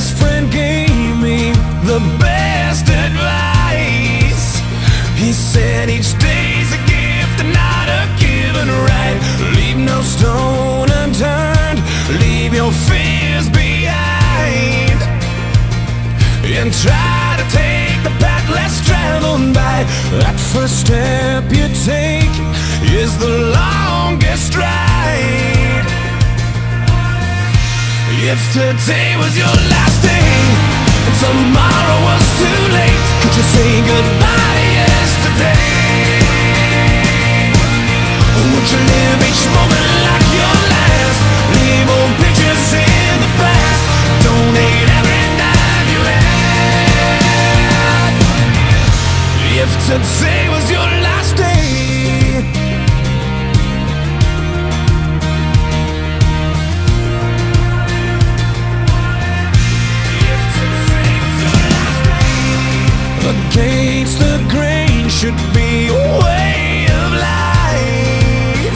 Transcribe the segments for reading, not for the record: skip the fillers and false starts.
best friend gave me the best advice. He said each day's a gift and not a given right. Leave no stone unturned, leave your fears behind, and try to take the path less traveled by. That first step you take is the longest ride. If today was your last day and tomorrow was too late, could you say goodbye to yesterday? Would you live each moment like your last? Leave old pictures in the past, donate every dime you had. If today was your last day, against the grain should be a way of life.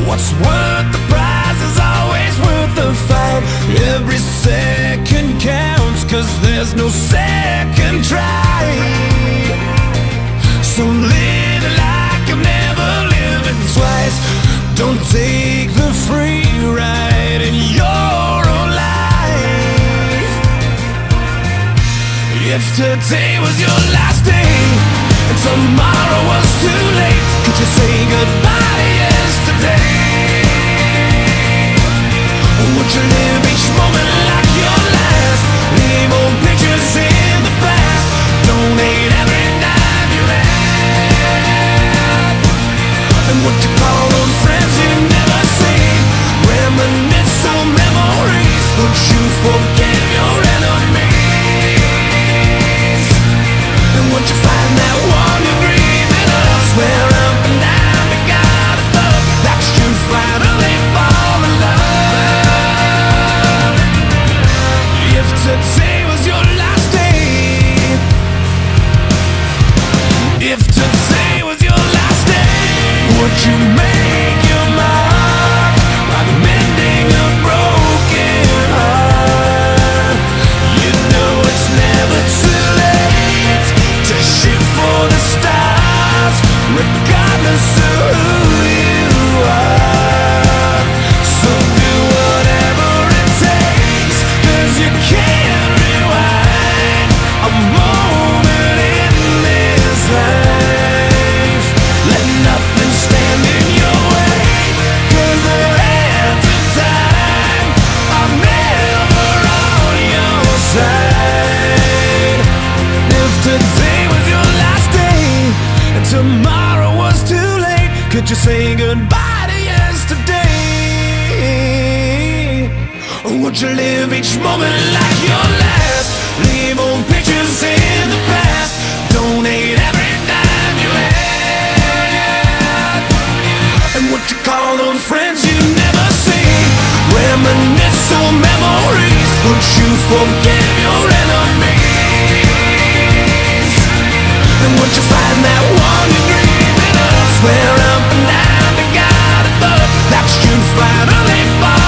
What's worth the prize is always worth the fight. Every second counts, 'cause there's no second try. So live like you've never lived it twice. Don't take the free ride in your own life. If today was your last day and tomorrow was too late, could you say goodbye to yesterday? Would you live each moment like your last? Leave old pictures in the past, donate every dime you had. And would you call those friends you never seen? Reminisce on memories. Would you forgive your enemies? And would you find that one you're dreaming of? Swear up and down to God above that you finally fall in love. If today was your last day, if today was your last day, would you make your mark by mending a broken heart? You know it's never too late to shoot for the stars, regardless of who you are. So do whatever it takes, 'cause you can't rewind a moment in this life. Let nothing stand in your way, 'cause the hands of time are never on your side. If today was your last day and tomorrow was too late, could you say goodbye to yesterday? Or would you live each moment like your last? Leave old pictures in the past, donate every dime you had. And would you call those friends you never see? Reminisce on memories. Would you forgive your enemies? And would you find that one you're dreaming of? Swear up and down to God above that you finally fall